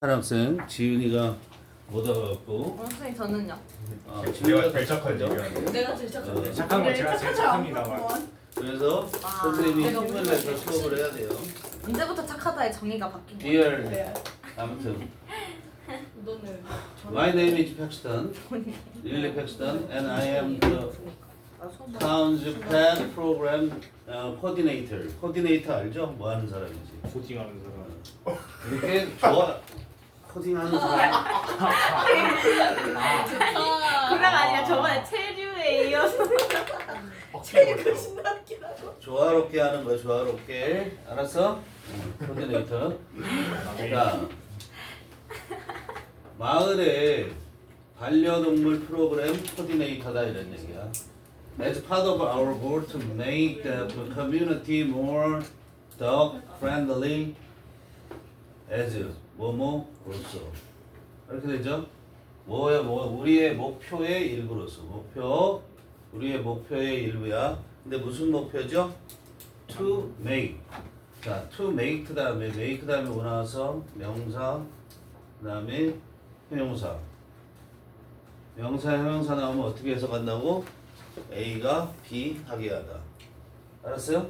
학생 지윤이가 못 와갖고 선생님 저는요. 내가 지윤이가 제일 착하지. 내가 제일 착한. 착한 건 제가 제일 착합니다. 그래서 아, 선생님이 내가 힘을 오늘 내서 수업을 해야 돼요. 언제부터 착하다의 정의가 바뀐 거야? Dear 아무튼 너는 My name is Paxton, Lily Paxton, and I am the Townsend Program Coordinator. Coordinator 알죠? 뭐 하는 사람이지? 코딩하는 사람. 이렇게 좋아 코딩하는 사람. 그냥 아니라 저번에 체류에 이어서 체류가 신나긴 하고. 조화롭게 하는 거야, 조화롭게. 알았어? 코디네이터. 자, 마을의 반려동물 프로그램 코디네이터다 이런 얘기야. As part of our goal to make the community more dog friendly, as 뭐뭐로서 이렇게 되죠? 뭐야 우리의 목표의 일부로서 우리의 목표의 일부야. 근데 무슨 목표죠? To make. 자, to make 다음에 뭐 나와서 명사, 그다음에 형용사. 명사, 형용사 나오면 어떻게 해석한다고? A가 B 하게 하다. 알았어요?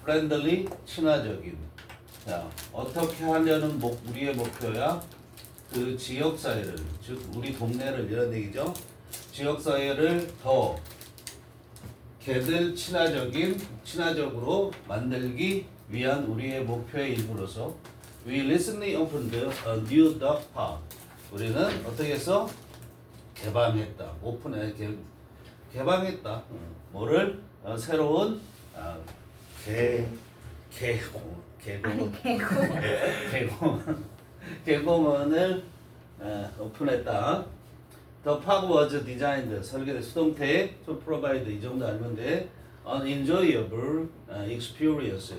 friendly, 친화적인. 자, 어떻게 하려는 우리의 목표야? 그 지역사회를, 즉 우리 동네를 이런 얘기죠. 지역사회를 더 개들 친화적으로 만들기 위한 우리의 목표의 일부로서 We recently opened a new dog park. 우리는 어떻게 했어? 개방했다. 개방했다. 뭐를? 새로운 개공원을 오픈했다. The park was designed, 설계된 수동태 to provide 이 정도 알면 돼. An enjoyable experience,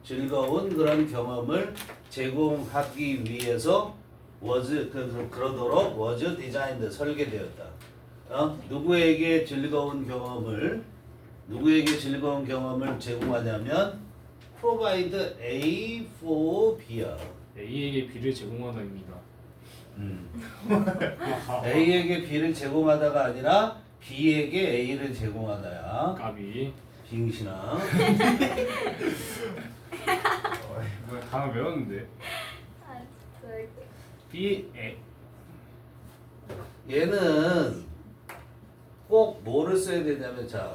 즐거운 그런 경험을 제공하기 위해서 그러도록 was designed, 설계되었다. 누구에게 즐거운 경험을 제공하냐면 provide A for B야. A에게 B를 제공하다입니다. A에게 B를 제공하다가 아니라 B에게 A를 제공하다야. 까비. 빙신아. 뭐야 단어 외웠는데. B 얘는 꼭 뭐를 써야 되냐면 자,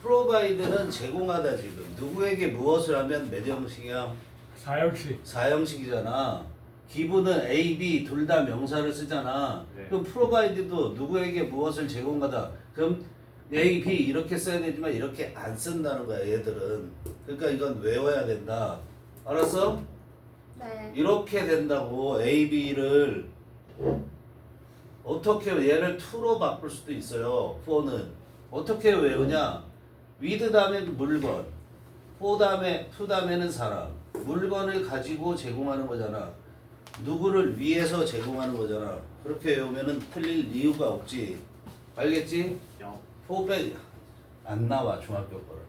provide는 제공하다 지금. 누구에게 무엇을 하면 몇 형식이야? 사형식. 사형식이잖아. 기부는 A, B 둘 다 명사를 쓰잖아. 네. 그럼 provide도 누구에게 무엇을 제공하다. 그럼 A, B 이렇게 써야 되지만 이렇게 안 쓴다는 거야 얘들은. 그러니까 이건 외워야 된다. 알았어? 네. 이렇게 된다고 A, B를 어떻게 얘를 to로 바꿀 수도 있어요. for는 어떻게 외우냐? with 다음에 물건, for 다음에 to 다음에는 사람. 물건을 가지고 제공하는 거잖아. 누구를 위해서 제공하는 거잖아. 그렇게 외우면은 틀릴 이유가 없지. 알겠지? 야. for 빼 안 나와 중학교 거를.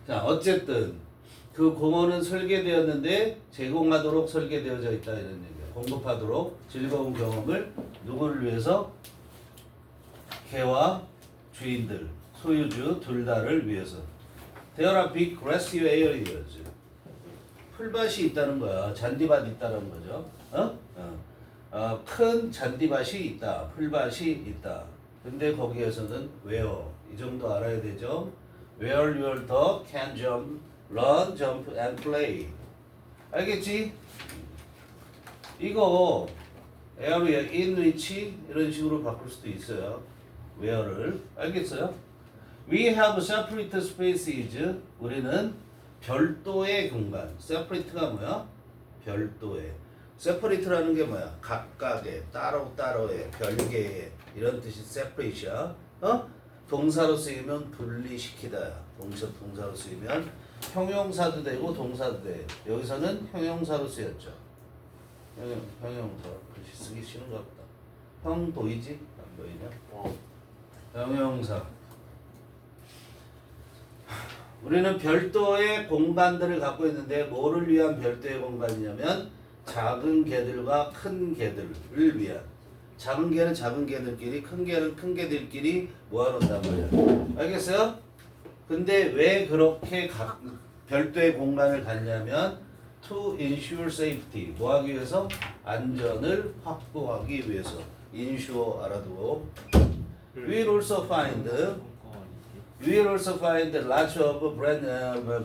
자, 어쨌든 그 공원은 설계되었는데 제공하도록 설계되어져 있다 이런 얘기야. 공급하도록 즐거운 경험을 누구를 위해서? 개와 주인들, 소유주 둘 다를 위해서. There are big grassy areas. 풀밭이 있다는 거야. 잔디밭 있다는 거죠. 큰 잔디밭이 있다. 풀밭이 있다. 근데 거기에서는 where 이 정도 알아야 되죠. Where your dog can jump, run, jump and play. 알겠지? 이거 area, in which 이런 식으로 바꿀 수도 있어요. where를. 알겠어요? We have separate spaces. 우리는 별도의 공간. separate가 뭐야? 별도의. separate라는 게 뭐야? 각각의, 따로따로의, 별개의 이런 뜻이 separate야. 동사로 쓰이면 분리시키다. 동사로 쓰이면 형용사도 되고 동사도 돼. 여기서는 형용사로 쓰였죠. 형용사. 글씨 쓰기 싫은가 보다. 형 보이지? 안 보이냐? 형용사. 우리는 별도의 공간들을 갖고 있는데 뭐를 위한 별도의 공간이냐면 작은 개들과 큰 개들을 위한. 작은 개는 작은 개들끼리, 큰 개는 큰 개들끼리 모아놓는단 말이야. 알겠어요? 근데 왜 그렇게 별도의 공간을 갖냐면 to ensure safety. 뭐 하기 위해서? 안전을 확보하기 위해서. ensure 알아두고. We will also find lots of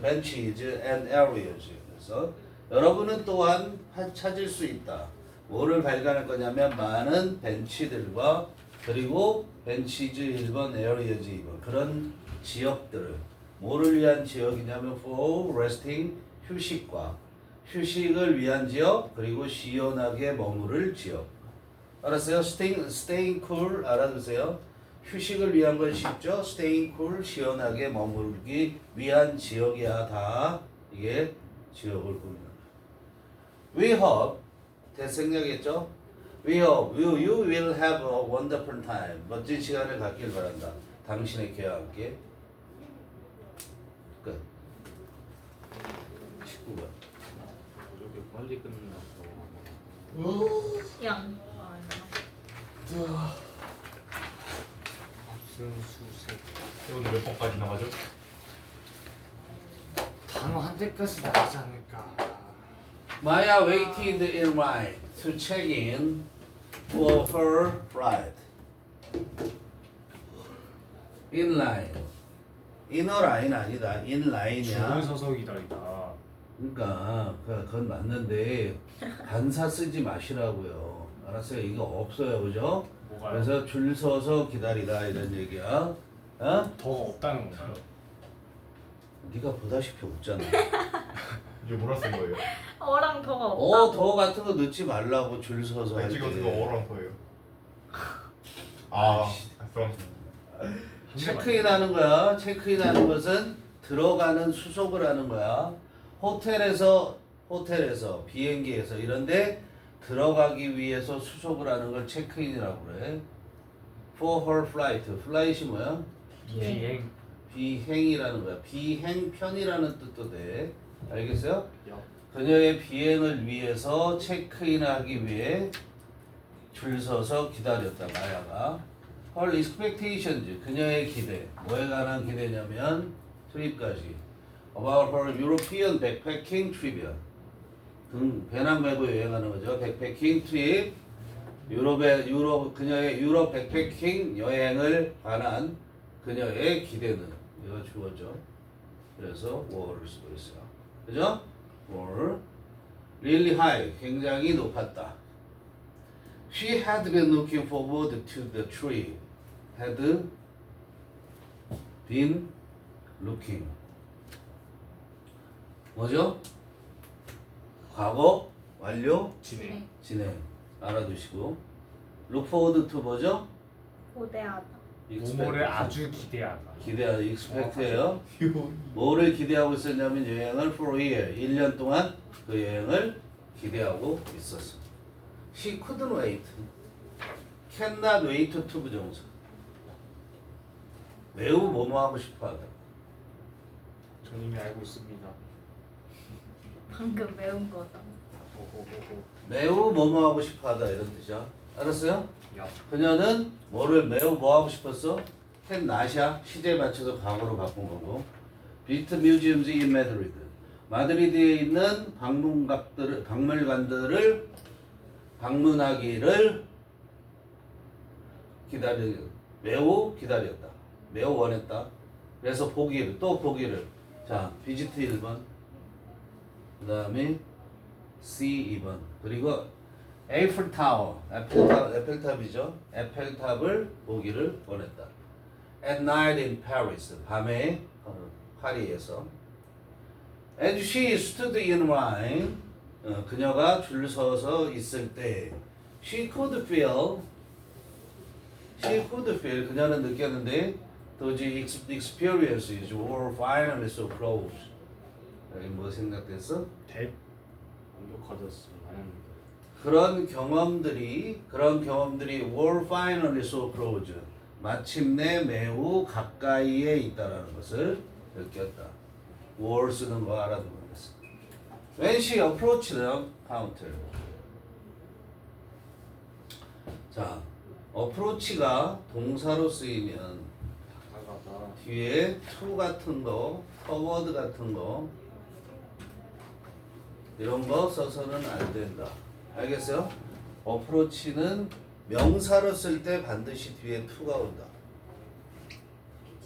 benches and areas. 그래서 여러분은 또한 찾을 수 있다. 뭐를 발견할 거냐면 많은 벤치들과 그리고 벤치즈 1번, 에어리어즈 2번 그런 지역들을 뭐를 위한 지역이냐면 for resting 휴식과 휴식을 위한 지역 그리고 시원하게 머무를 지역. 알았어요? staying cool 알아두세요. 휴식을 위한 건 쉽죠? staying cool 시원하게 머물기 위한 지역이야 다 이게 지역을 꾸미는 거야. We hope 대생략했죠? We hope you will have a wonderful time. 멋진 시간을 갖길 바란다. 당신의 개와 함께. 끝. 19번. 이렇게 빨리 끝난다고. 양. 무슨 수색. 오늘 몇 번까지 나가죠? 단어 한 대까지 나가지 않을까. Maya waited in line to check in for her ride. In line. inner line 아니다. in line이야. 줄 서서 기다리다. 그러니까 그건 맞는데 반사 쓰지 마시라고요. 알았어요? 이거 없어요, 그죠? 뭐가요? 그래서 줄 서서 기다리다 이런 얘기야. 어? 더 없다는 건가요? 네가 보다시피 없잖아. 이제 뭐라 쓴 거예요? 어랑 더가 없다. 더 같은 거 넣지 말라고 줄 서서 할 왠지 같은 거 때. 어랑 더예요. 아, 그럼 체크인 하는 거야. 체크인 하는 것은 들어가는 수속을 하는 거야. 호텔에서 비행기에서 이런데 들어가기 위해서 수속을 하는 걸 체크인이라고 그래. For her flight. 플라이트이 뭐야? 비행. 비행이라는 거야. 비행편이라는 뜻도 돼. 알겠어요? 역. 그녀의 비행을 위해서 체크인하기 위해 줄 서서 기다렸다. 마야가. Her expectations. 그녀의 기대. 뭐에 관한 기대냐면 트립까지. About her European backpacking trip이야. 배낭 메고 여행하는 거죠. 백패킹 트립. 그녀의 유럽 백패킹 여행을 관한 그녀의 기대는 이거 주어죠. 그래서 were를 쓰고 있어요. 그죠? were really high. 굉장히 높았다. She had been looking forward to the trip. had been looking. 뭐죠? 과거 완료 진행. 진행 알아두시고 look forward to 뭐죠? 고대하다. 뭐뭐를 아주 기대하다. 기대하다 expect예요. 뭐를 기대하고 있었냐면 여행을 for a year 1년 동안 그 여행을 기대하고 있었어. She couldn't wait. cannot wait to 부정사. 매우 뭐뭐하고 싶어하다. 전 이미 알고 있습니다. 방금 배운 거다. 호호호호. 매우 뭐뭐하고 싶어하다 이런 뜻이야. 알았어요? 야. 그녀는 뭐를 매우 뭐하고 싶었어? 캔 나샤 시제에 맞춰서 과거로 바꾼 거고. 비트 뮤지엄즈 인 마드리드. 마드리드에 있는 박물관들을 방문하기를 매우 기다렸다. 매우 원했다. 그래서 보기를. 자, 비지트 1번. 그 다음에 C 2번. 그리고 에펠탑이죠. 에펠탑을 보기를 원했다. At night in Paris. 밤에 파리에서. And she stood in line. 그녀가 줄 서서 있을 때 she could feel 그녀는 느꼈는데 those experiences were finally so close. 여기 뭐 생각됐어? 완벽하졌어. 그런 경험들이 were finally so close. 마침내 매우 가까이에 있다라는 것을 느꼈다. were 쓰는 거 알아두면 됐어. When she approached them, counter. 자, approach가 동사로 쓰이면 다가다. 뒤에 to 같은 거, forward 같은 거 이런 거 써서는 안 된다. 알겠어요? approach는 명사로 쓸 때 반드시 뒤에 to가 온다.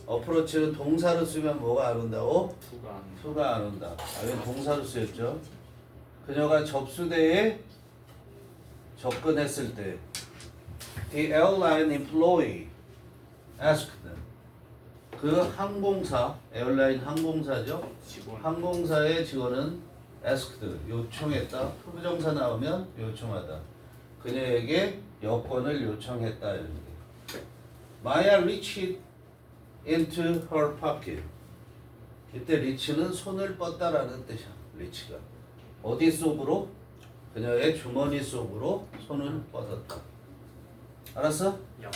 approach는 동사로 쓰면 뭐가 안 온다고? 투가 안. to가 안 온다. 왜 동사로 쓰였죠? 그녀가 접수대에 접근했을 때 The airline employee asked them. 그 항공사, 에어라인 항공사죠. 직원. 항공사의 직원은 asked, 요청했다. 부정사 나오면 요청하다. 그녀에게 여권을 요청했다. 이런 게. Maya reached into her pocket. 이때 reach는 손을 뻗다라는 뜻이야. reach가. 어디 속으로? 그녀의 주머니 속으로 손을 뻗었다. 알았어? 야.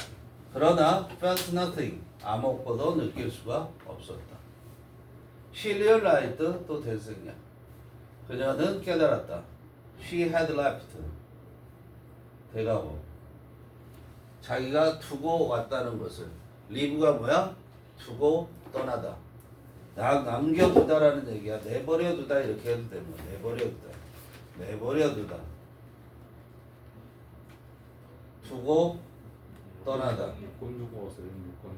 그러나 felt nothing. 아무것도 느낄 수가 없었다. She realized 또 대승이야. 그녀는 깨달았다. She had left. 대가고. 자기가 두고 왔다는 것을. leave가 뭐야? 두고 떠나다. 남겨두다라는 얘기야. 내버려두다 이렇게 해도 되면 내버려두다. 내버려두다. 두고 떠나다. 여권 두고 왔어요. 여권.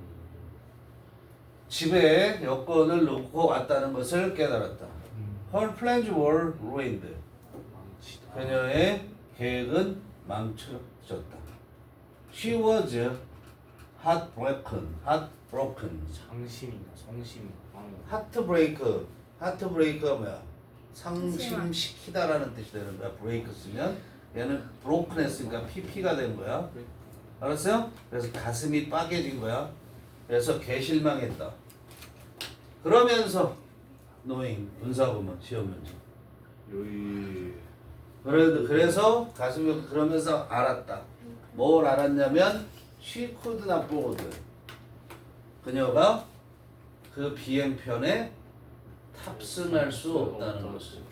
집에 여권을 놓고 왔다는 것을 깨달았다. Her plans were ruined. 망치다. 그녀의 계획은 망쳐졌다. She was heartbroken. 상심인가 성심인가. heartbreak. heartbreak가 뭐야? 상심시키다라는 뜻이 되는 거야. break 쓰면 얘는 broken 했으니까 pp가 된 거야. 알았어요? 그래서 가슴이 빠개진 거야. 그래서 개실망했다. 그러면서 knowing 문사구문 시험 문제. 요이. 그래서 가슴이 그러면서 알았다. 뭘 알았냐면 she could not board. 그녀가 그 비행편에 탑승할 수 없다는 것을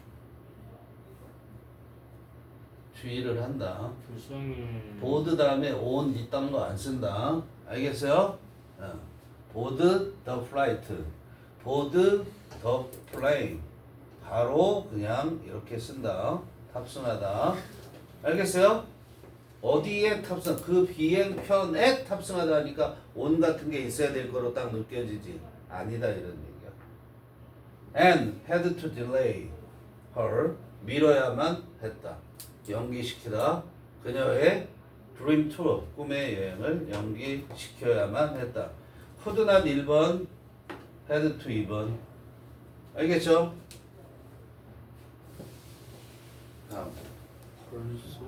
주의를 한다. 불쌍해. 보드 다음에 on 이딴 거 안 쓴다. 알겠어요? 보드 the flight, 보드 the plane. 바로 그냥 이렇게 쓴다. 탑승하다. 알겠어요? 어디에 탑승? 그 비행편에 탑승하다 하니까 on 같은 게 있어야 될 거로 딱 느껴지지. 아니다 이런 얘기야. And had to delay her. 미뤄야만 했다. 연기시키다. 그녀의 dream tour, 꿈의 여행을 연기시켜야만 했다. could not 1번, had to 2번. 알겠죠? 다음. 벌써.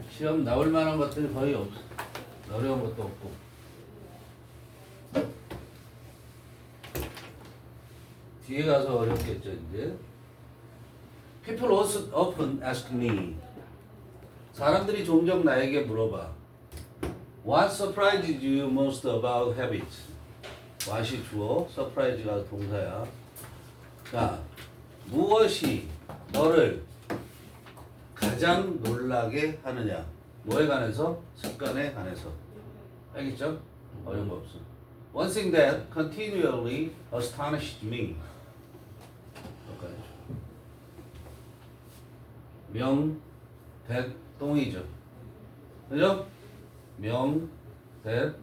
시험 나올 만한 것들이 거의 없어. 어려운 것도 없고. 뒤에 가서 어렵겠죠, 이제. People often ask me. 사람들이 종종 나에게 물어봐. What surprised you most about habits? what이 주어, surprise가 동사야. 자, 무엇이 너를 가장 놀라게 하느냐? 뭐에 관해서? 습관에 관해서. 알겠죠? 어려운 거 없어. One thing that continually astonished me. 여기까지. 명대동이죠. 그죠? 명대동.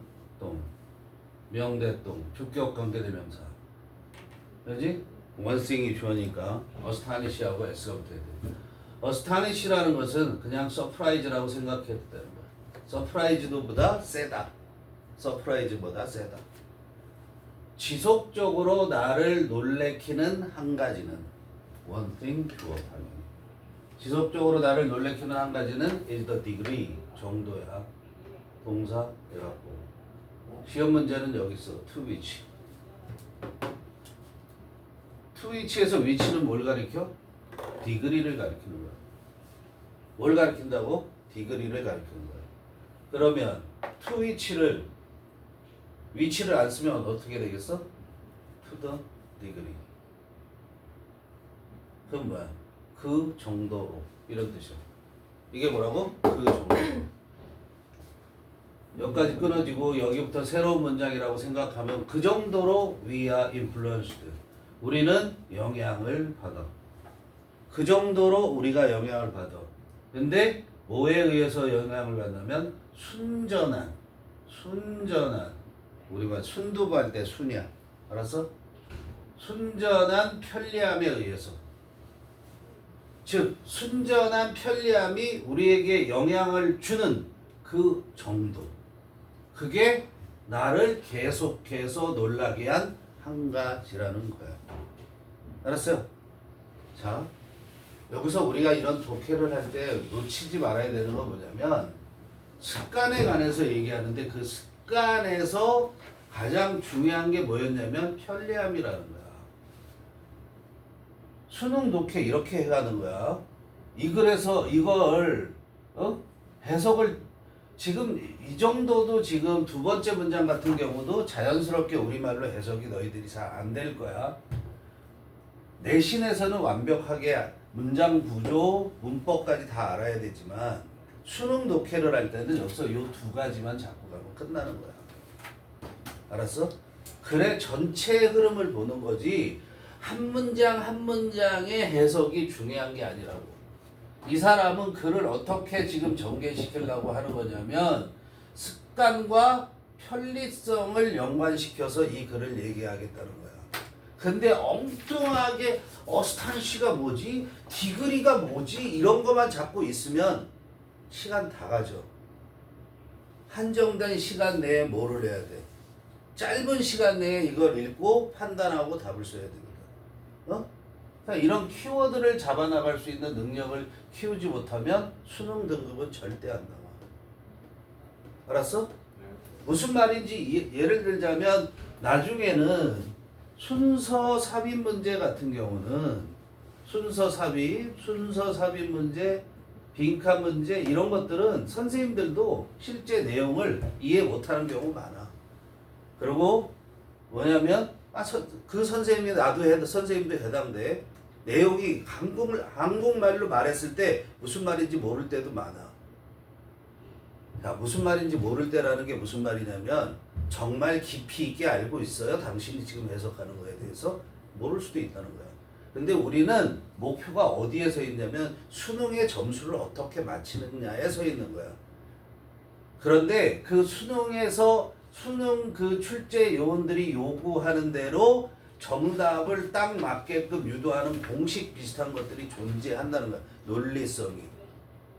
명대동. 주격 관계대명사. 그지? One thing이 주어니까 astonish하고 s가 붙어야 돼. astonish라는 것은 그냥 surprise라고 생각해도 되는 거야. surprise도보다 세다. surprise보다 세다. 지속적으로 나를 놀래키는 한 가지는 one thing 주어 당연히. 지속적으로 나를 놀래키는 한 가지는 is the degree 정도야. 동사 해갖고 시험 문제는 여기 있어. to which. to which에서 which는 뭘 가리켜? degree를 가리키는 거야. 뭘 가리킨다고? degree를 가리키는 거야. 그러면 to which를 안 쓰면 어떻게 되겠어? to the degree. 그럼 뭐야? 그 정도로 이런 뜻이야. 이게 뭐라고? 그 정도. 여기까지 끊어지고 여기부터 새로운 문장이라고 생각하면 그 정도로 we are influenced. 우리는 영향을 받아. 그 정도로 우리가 영향을 받아. 근데 뭐에 의해서 영향을 받냐면 순전한 우리가 순두부할 때 순이야. 알았어? 순전한 편리함에 의해서. 즉 순전한 편리함이 우리에게 영향을 주는 그 정도. 그게 나를 계속해서 놀라게 한 한 가지라는 거야. 알았어요? 자, 여기서 우리가 이런 독해를 할 때 놓치지 말아야 되는 건 뭐냐면 습관에 관해서 얘기하는데 그 습관에서 가장 중요한 게 뭐였냐면 편리함이라는 거야. 수능 독해 이렇게 해가는 거야. 이 글에서 이걸 해석을 지금 이 정도도 지금 두 번째 문장 같은 경우도 자연스럽게 우리말로 해석이 너희들이 잘 안 될 거야. 내신에서는 완벽하게 문장 구조, 문법까지 다 알아야 되지만 수능 독해를 할 때는 여기서 이 두 가지만 잡고 가면 끝나는 거야. 알았어? 그래 전체의 흐름을 보는 거지 한 문장 한 문장의 해석이 중요한 게 아니라고. 이 사람은 글을 어떻게 지금 전개시키려고 하는 거냐면 습관과 편리성을 연관시켜서 이 글을 얘기하겠다는 거야. 근데 엉뚱하게 스탄시가 뭐지? 디그리가 뭐지? 이런 것만 잡고 있으면 시간 다 가죠. 한정된 시간 내에 뭐를 해야 돼? 짧은 시간 내에 이걸 읽고 판단하고 답을 써야 됩니다. 그러니까 이런 키워드를 잡아나갈 수 있는 능력을 키우지 못하면 수능 등급은 절대 안 나와. 알았어? 무슨 말인지 예를 들자면 나중에는 순서 삽입 문제 같은 경우는 순서 삽입 문제, 빈칸 문제 이런 것들은 선생님들도 실제 내용을 이해 못하는 경우가 많아. 그리고 뭐냐면 그 선생님이 나도 선생님도 해당돼. 내용이 한국말로 말했을 때 무슨 말인지 모를 때도 많아. 자, 무슨 말인지 모를 때라는 게 무슨 말이냐면 정말 깊이 있게 알고 있어요. 당신이 지금 해석하는 거에 대해서 모를 수도 있다는 거야. 근데 우리는 목표가 어디에 서 있냐면 수능의 점수를 어떻게 맞히느냐에 서 있는 거야. 그런데 그 수능에서 수능 그 출제 요원들이 요구하는 대로 정답을 딱 맞게끔 유도하는 공식 비슷한 것들이 존재한다는 거야. 논리성이.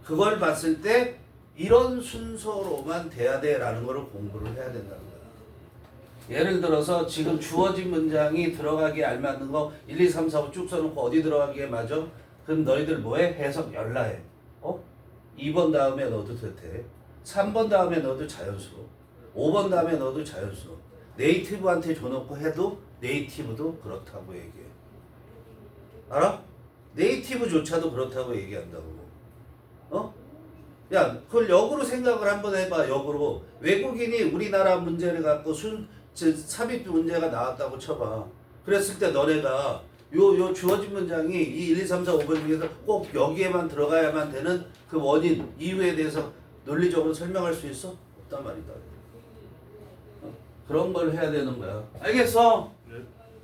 그걸 봤을 때 이런 순서로만 돼야 돼라는 거를 공부를 해야 된다는 거야. 예를 들어서 지금 주어진 문장이 들어가기에 알맞는 거 1, 2, 3, 4, 5 쭉 써놓고 어디 들어가기에 맞아? 그럼 너희들 뭐해? 해석 열라해. 2번 다음에 넣어도 돼. 3번 다음에 넣어도 자연스러워. 5번 다음에 넣어도 자연스러워. 네이티브한테 줘놓고 해도 네이티브도 그렇다고 얘기해. 알아? 네이티브조차도 그렇다고 얘기한다고. 야, 그걸 역으로 생각을 한번 해봐. 역으로. 외국인이 우리나라 문제를 갖고 삽입 문제가 나왔다고 쳐봐. 그랬을 때 너네가 요 주어진 문장이 이 1, 2, 3, 4, 5번 중에서 꼭 여기에만 들어가야만 되는 그 원인, 이유에 대해서 논리적으로 설명할 수 있어? 없단 말이다. 그런 걸 해야 되는 거야. 알겠어? 네.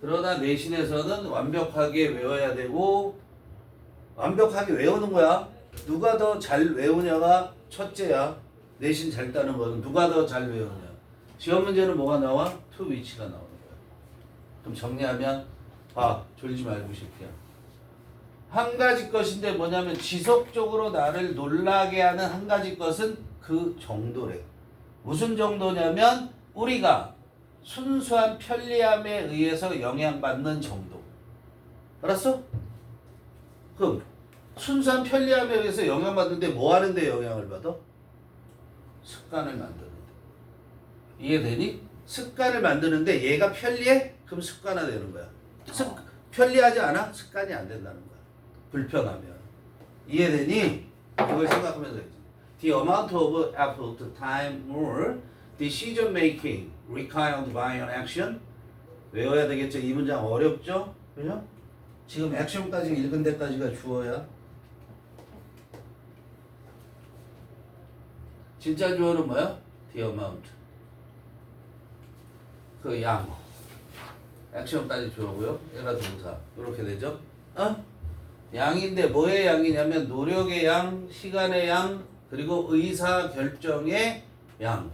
그러나 내신에서는 완벽하게 외워야 되고 완벽하게 외우는 거야. 누가 더 잘 외우냐가 첫째야. 내신 잘 따는 거는 누가 더 잘 외우냐. 시험 문제는 뭐가 나와? to which가 나오는 거야. 그럼 정리하면 졸지 말고 싶게야. 한 가지 것인데 뭐냐면 지속적으로 나를 놀라게 하는 한 가지 것은 그 정도래. 무슨 정도냐면 우리가 순수한 편리함에 의해서 영향받는 정도. 알았어? 그럼 순수한 편리함에 의해서 영향받는데 뭐 하는데 영향을 받아? 습관을 만드는데. 이해되니? 습관을 만드는데 얘가 편리해? 그럼 습관화되는 거야. 편리하지 않아? 습관이 안 된다는 거야. 불편하면. 이해되니? 그걸 생각하면서 있지. The amount of effort, time, or decision making required by an action 외워야 되겠죠. 이 문장 어렵죠? 그죠? 지금 액션까지 읽은 데까지가 주어야. 진짜 주어는 뭐야? The amount. 그 양. 액션까지 주어고요. 얘가 동사. 이렇게 되죠? 양인데 뭐의 양이냐면 노력의 양, 시간의 양, 그리고 의사 결정의 양.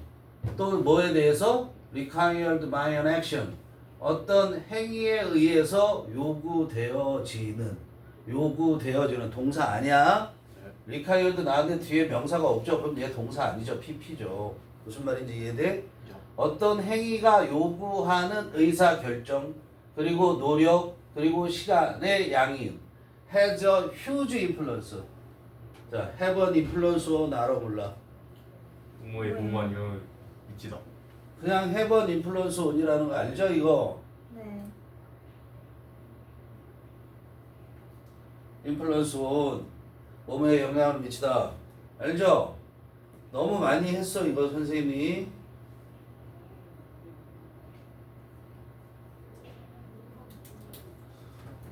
또 뭐에 대해서? required by an action. 어떤 행위에 의해서 요구되어지는 동사 아니야? required 나왔는데 뒤에 명사가 없죠? 그럼 얘 동사 아니죠? pp죠. 무슨 말인지 이해돼? 어떤 행위가 요구하는 의사 결정, 그리고 노력, 그리고 시간의 양이 has a huge influence. 자, have an influence on 알아 몰라? 부모의 부모 아니면 미치다. 그냥 have an influence on이라는 거 알죠? 이거 네. influence on 몸에 영향을 미치다. 알죠? 너무 많이 했어 이거 선생님이.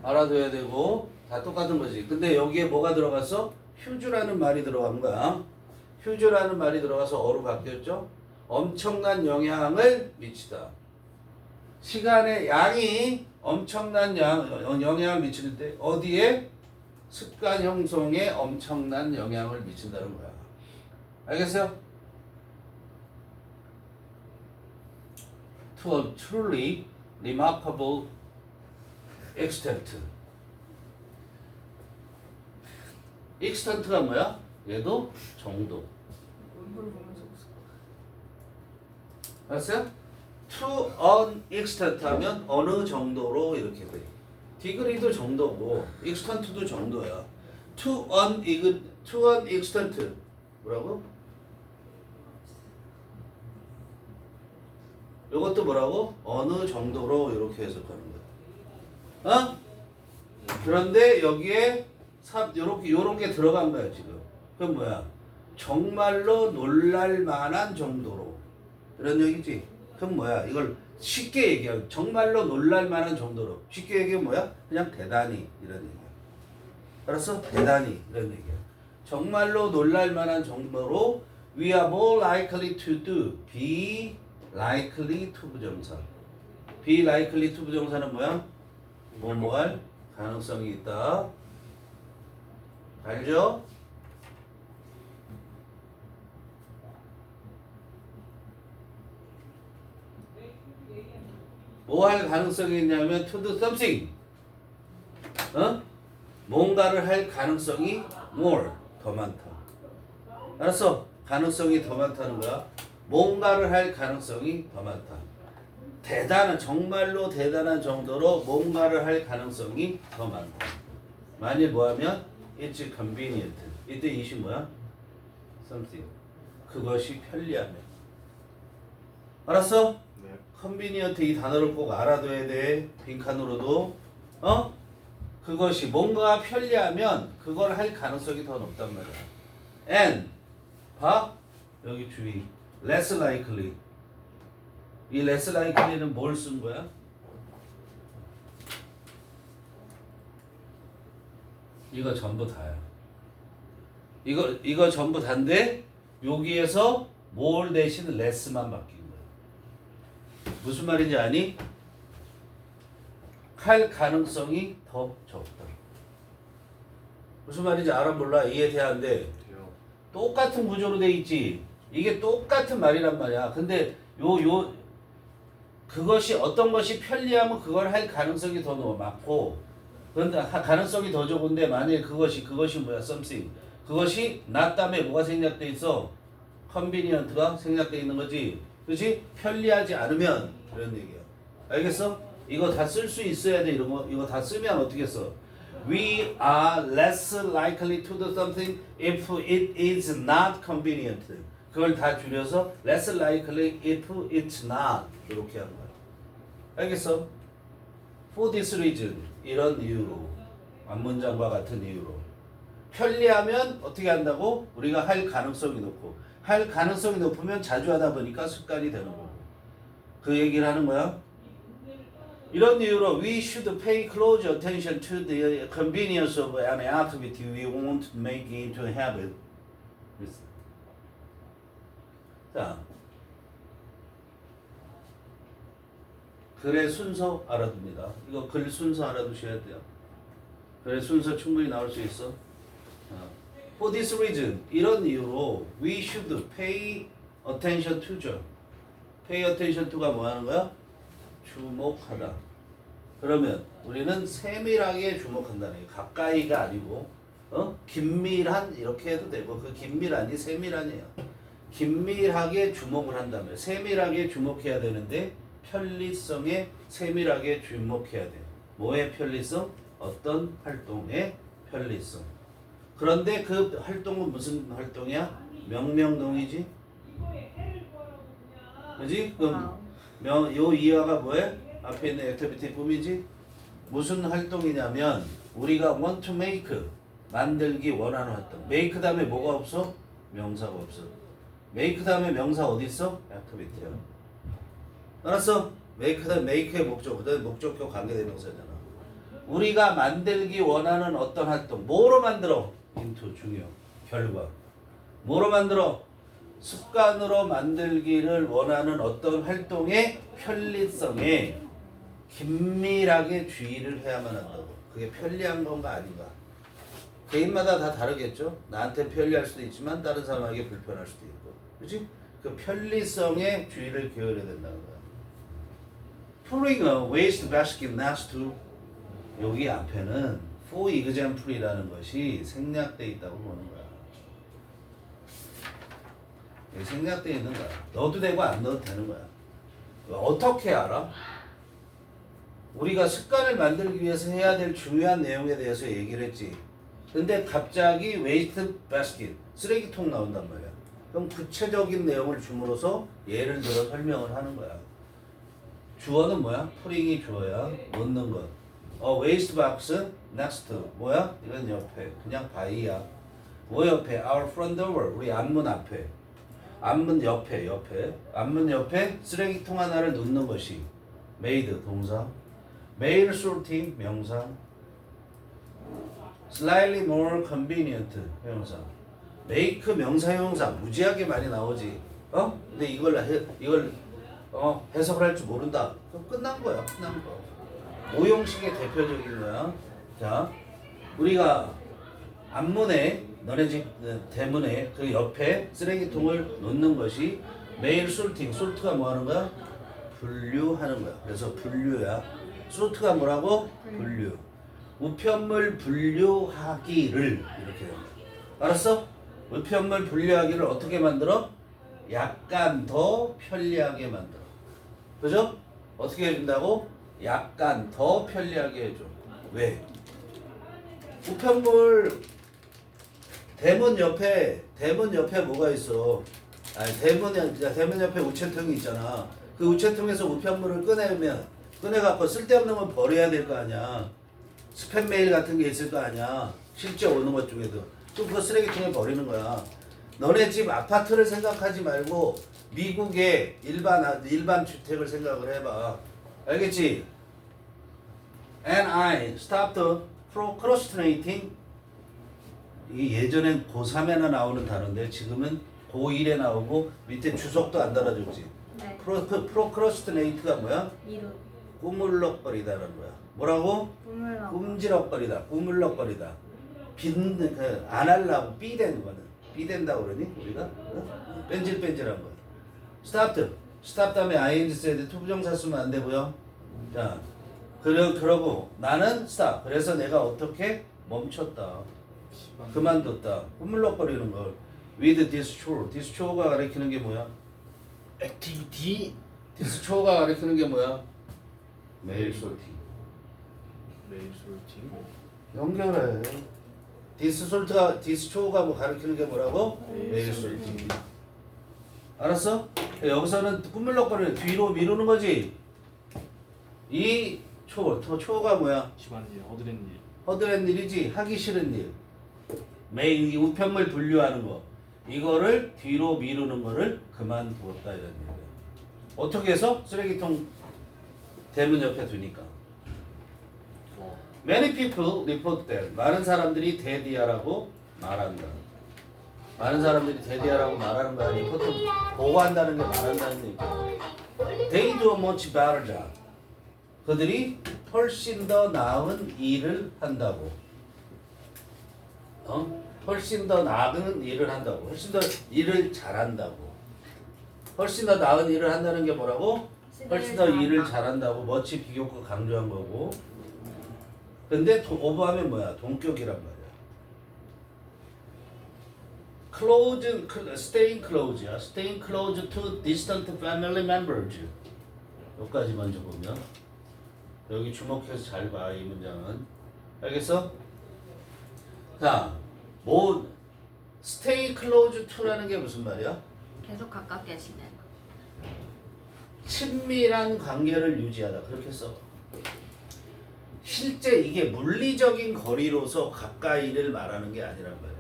알아둬야 되고 다 똑같은 거지. 근데 여기에 뭐가 들어갔어? 휴즈라는 말이 들어간 거야. 휴즈라는 말이 들어가서 어로 바뀌었죠? 엄청난 영향을 미치다. 시간의 양이 엄청난 영향을 미치는데 어디에? 습관 형성에 엄청난 영향을 미친다는 거야. 알겠어요? To a truly remarkable extent. extent가 뭐야? 얘도 정도. 얼굴 보면서 웃어. 알았어요? To an extent 하면 어느 정도로 이렇게 돼. degree도 정도고 extent도 정도야. To an extent 뭐라고? 이것도 뭐라고? 어느 정도로 이렇게 해석하는 거야. 그런데 여기에 요런 게 들어간 거야 지금. 그럼 뭐야? 정말로 놀랄 만한 정도로. 이런 얘기지. 그럼 뭐야? 이걸 쉽게 얘기하면 정말로 놀랄 만한 정도로. 쉽게 얘기하면 뭐야? 그냥 대단히 이런 얘기야. 알았어? 대단히 이런 얘기야. 정말로 놀랄 만한 정도로 we are more likely to do. be likely to 부정사. be likely to 부정사는 뭐야? 뭐뭐 할 가능성이 있다. 알죠? 뭐 할 가능성이 있냐면 to do something. 뭔가를 할 가능성이 more 더 많다. 알았어? 가능성이 더 많다는 거야. 뭔가를 할 가능성이 더 많다. 대단한 정말로 대단한 정도로 뭔가를 할 가능성이 더 많다. 만일 뭐하면 it's convenient. 이때 이시 뭐야? something. 그것이 편리하면. 알았어? 네. convenient 이 단어를 꼭 알아둬야 돼. 빈칸으로도. 그것이 뭔가 편리하면 그걸 할 가능성이 더 높단 말이야. and 봐. 여기 주의. less likely. 이 less likely는 뭘 쓴 거야? 이거 전부 다야. 이거 전부 다인데 여기에서 more 대신 less만 바뀐 거야. 무슨 말인지 아니? 할 가능성이 더 적다. 무슨 말인지 알아 몰라? 이해돼야하는데 돼요. 똑같은 구조로 돼 있지. 이게 똑같은 말이란 말이야. 근데 그것이 어떤 것이 편리하면 그걸 할 가능성이 더 많고, 그런데 가능성이 더 적은데 만약에 그것이 뭐야? something. 그것이 not 다음에 뭐가 생략돼 있어? convenient가 생략돼 있는 거지. 그렇지? 편리하지 않으면 그런 얘기야. 알겠어? 이거 다 쓸 수 있어야 돼. 이런 거 이거 다 쓰면 어떻게 써? We are less likely to do something if it is not convenient. 그걸 다 줄여서 less likely if it's not 이렇게 하는 거야. 알겠어? For this reason 이런 이유로 앞문장과 같은 이유로 편리하면 어떻게 한다고? 우리가 할 가능성이 높고 할 가능성이 높으면 자주 하다 보니까 습관이 되는 거고 그 얘기를 하는 거야. 이런 이유로 we should pay close attention to the convenience of an activity we want to make into a habit. 자, 글의 순서 알아둡니다. 이거 글 순서 알아두셔야 돼요. 글의 순서 충분히 나올 수 있어. For this reason, 이런 이유로 we should pay attention to죠. pay attention to가 뭐 하는 거야? 주목하다. 그러면 우리는 세밀하게 주목한다는 게 가까이가 아니고 긴밀한 이렇게 해도 되고 그 긴밀한이 세밀한이에요. 긴밀하게 주목을 한다면 세밀하게 주목해야 되는데 편리성에 세밀하게 주목해야 돼. 뭐의 편리성? 어떤 활동의 편리성. 그런데 그 활동은 무슨 활동이야? 명명동이지? 그지? 그럼 요 이하가 뭐해? 앞에 있는 액티비티 꿈이지? 무슨 활동이냐면 우리가 want to make 만들기 원하는 활동. make 다음에 뭐가 없어? 명사가 없어. make 다음에 명사 어디 있어? 액티비티야. 알았어? make 다음에 make의 목적, 그다음에 목적격 관계대명사잖아. 우리가 만들기 원하는 어떤 활동, 뭐로 만들어? into 중요, 결과. 뭐로 만들어? 습관으로 만들기를 원하는 어떤 활동의 편리성에 긴밀하게 주의를 해야만 한다고. 그게 편리한 건가 아닌가. 개인마다 다 다르겠죠. 나한테 편리할 수도 있지만 다른 사람에게 불편할 수도 있고. 그렇지? 그 편리성에 주의를 기울여야 된다는 거야. Pulling a waste basket next to 여기 앞에는 for example이라는 것이 생략되어 있다고 보는 거야. 여기 생략되어 있는 거야. 넣어도 되고 안 넣어도 되는 거야. 어떻게 알아? 우리가 습관을 만들기 위해서 해야 될 중요한 내용에 대해서 얘기를 했지. 근데 갑자기 waste basket, 쓰레기통 나온단 말이야. 그럼 구체적인 내용을 줌으로써 예를 들어 설명을 하는 거야. 주어는 뭐야? pulling이 주어야. 넣는 것. waste box next to 뭐야? 이건 옆에. 그냥 by야. 뭐 옆에? Our front door. 우리 앞문 앞에. 앞문 옆에. 앞문 옆에 쓰레기통 하나를 놓는 것이 made 동사. mail sorting 명사. slightly more convenient 명사. make 명사형용사 무지하게 많이 나오지. 근데 이걸 해석을 할 줄 모른다. 그럼 끝난 거야. 끝난 거. 오형식의 대표적인 거야. 자, 우리가 앞문에 너네 집 대문에 그 옆에 쓰레기통을 놓는 것이 메일 솔팅. 솔트가 뭐 하는 거야? 분류하는 거야. 그래서 분류야. 솔트가 뭐라고? 분류. 우편물 분류하기를 이렇게 해요. 알았어? 우편물 분류하기를 어떻게 만들어? 약간 더 편리하게 만들어. 그죠? 어떻게 해준다고? 약간 더 편리하게 해줘. 왜? 우편물 대문 옆에 뭐가 있어? 아니 대문 옆에 우체통이 있잖아. 그 우체통에서 우편물을 꺼내갖고 쓸데없는 건 버려야 될 거 아니야. 스팸 메일 같은 게 있을 거 아니야. 실제 오는 것 중에도. 또 그거 쓰레기통에 버리는 거야. 너네 집 아파트를 생각하지 말고 미국의 일반 주택을 생각을 해봐. 알겠지? And I stopped procrastinating. 이 예전엔 고3에나 나오는 단어인데 지금은 고1에 나오고 밑에 주석도 안 달아줬지. 네. procrastinate가 뭐야? 이루. 꾸물럭거리다라는 거야. 뭐라고? 꿈을 꿈지럭거리다. 꾸물럭거리다. 안 하려고 삐대는 거는. 삐댄다고 그러니? 우리가? 뺀질뺀질한 거. stop 다음에 ing 써야 돼. 투부정사 쓰면 안 되고요. 자, 그러고 나는 stop. 그래서 내가 어떻게 멈췄다. 그만뒀다. 꾸물럭거리는 걸. with this chore. this chore가 가리키는 게 뭐야? 액티비티. this chore가 가리키는 게 뭐야? 메일 솔팅. 메일 솔팅. 연결해. this chore가 뭐 가리키는 게 뭐라고? 메일 메일 솔팅. 알았어? 여기서는 꾸물럭거리는 뒤로 미루는 거지. 이 초가 뭐야? 집안일, 허드렛 일. 허드렛 일이지. 하기 싫은 일. 매일 이 우편물 분류하는 거. 이거를 뒤로 미루는 거를 그만두었다 이런 얘기야. 어떻게 해서? 쓰레기통 대문 옆에 두니까. Many people report that. 많은 사람들이 데디아라고 말한다. 많은 사람들이 데디아라고 말하는 거 아니고 보통 보고한다는 게 말한다는 얘기죠. They do a much better job. 그들이 훨씬 더 나은 일을 한다고. 훨씬 더 나은 일을 한다고. 훨씬 더 일을 잘한다고. 훨씬 더 나은 일을 한다는 게 뭐라고? 훨씬 더 일을 잘한다고. 멋지 비교과 강조한 거고. 근데 오버하면 뭐야? 동격이란 말이야. Close, staying close야. Staying close to distant family members. 여기까지 먼저 보면 여기 주목해서 잘 봐. 이 문장은 알겠어? 자, 뭐 stay close to라는 게 무슨 말이야? 계속 가깝게 지내는 거. 친밀한 관계를 유지하다. 그렇게 써. 실제 이게 물리적인 거리로서 가까이를 말하는 게 아니란 말이야.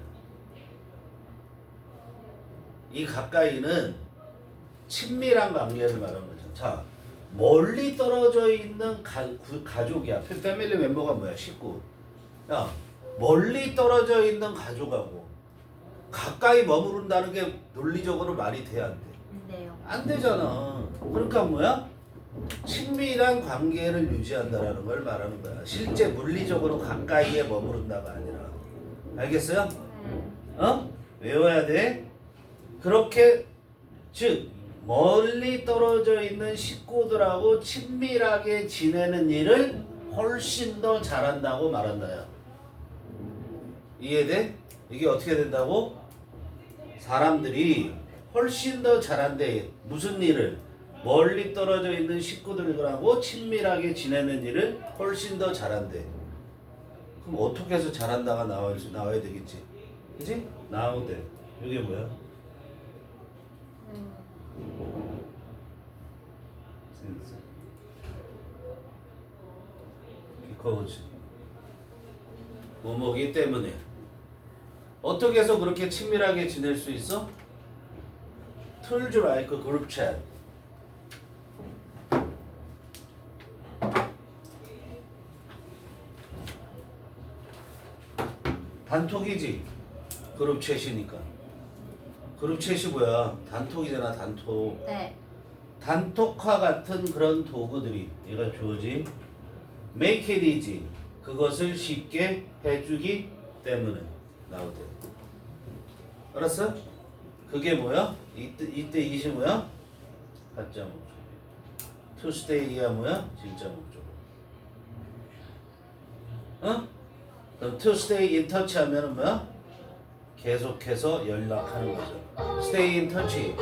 이 가까이는 친밀한 관계를 말하는 거죠. 자, 멀리 떨어져 있는 가족이야. 패밀리 멤버가 뭐야? 식구. 야, 멀리 떨어져 있는 가족하고 가까이 머무른다는 게 논리적으로 말이 돼야 안 돼? 근데요. 안 되잖아. 그러니까 뭐야? 친밀한 관계를 유지한다라는 걸 말하는 거야. 실제 물리적으로 가까이에 머무른다가 아니라. 알겠어요? 외워야 돼. 그렇게 즉 멀리 떨어져 있는 식구들하고 친밀하게 지내는 일을 훨씬 더 잘한다고 말한다야. 이해돼? 이게 어떻게 된다고? 사람들이 훨씬 더 잘한대. 무슨 일을? 멀리 떨어져 있는 식구들하고 친밀하게 지내는 일을 훨씬 더 잘한대. 그럼 어떻게 해서 잘한다가 나와야 되겠지? 그치? 나오대. 이게 뭐야? because 뭐뭐기 때문에. 어떻게 해서 그렇게 친밀하게 지낼 수 있어? Tools like group chat. 단톡이지. 그룹 챗이니까. 그룹 챗이 뭐야? 단톡이잖아, 단톡. 네. 단톡과 같은 그런 도구들이 얘가 주어지 make it easy. 그것을 쉽게 해주기 때문에 나오대. 알았어? 그게 뭐야? 이때 이시 뭐야? 가짜 목적. to stay야 뭐야? 진짜 목적. 그럼 to stay in touch 하면은 뭐야? 계속해서 연락하는 거죠. stay in touch.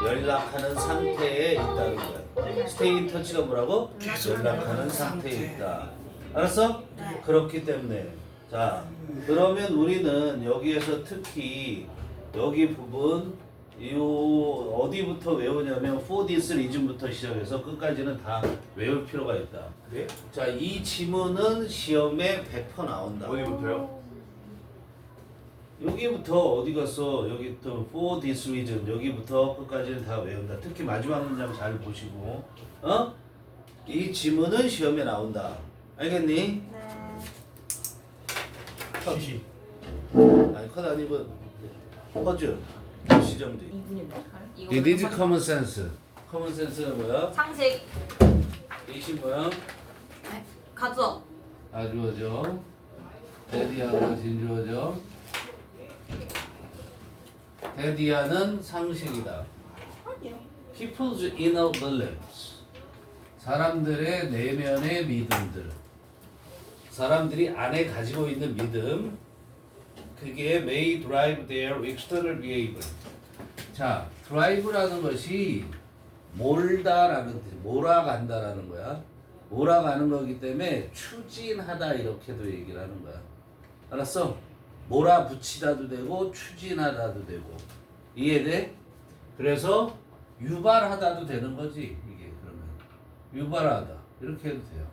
연락하는 상태에 있다는 거야. stay in touch가 뭐라고? 연락하는 상태에 있다. 알았어? 네. 그렇기 때문에 자 그러면 우리는 여기에서 특히 여기 부분 이 어디부터 외우냐면 for this reason부터 시작해서 끝까지는 다 외울 필요가 있다. 네? 자, 이 지문은 시험에 100% 나온다. 어디부터요? 여기부터 어디 갔어? 여기 또 for this reason 여기부터 끝까지는 다 외운다. 특히 마지막 문장 잘 보시고 이 지문은 시험에 나온다. 알겠니? 네. 시시. 아니 컷 아니고 퍼즐 시정돼. 이거 It is common sense. common sense는 뭐야? 상식. 이시 뭐야? 네. 가져. 아주어죠. 데디아가 진주어죠. 데디아는 상식이다. People's inner beliefs. 사람들의 내면의 믿음들. 사람들이 안에 가지고 있는 믿음. 그게 may drive their external behavior. 자, drive라는 것이 몰다라는 뜻, 몰아간다라는 거야. 몰아가는 거기 때문에 추진하다 이렇게도 얘기를 하는 거야. 알았어? 몰아붙이다도 되고 추진하다도 되고. 이해돼? 그래서 유발하다도 되는 거지. 이게 그러면 유발하다 이렇게 해도 돼요.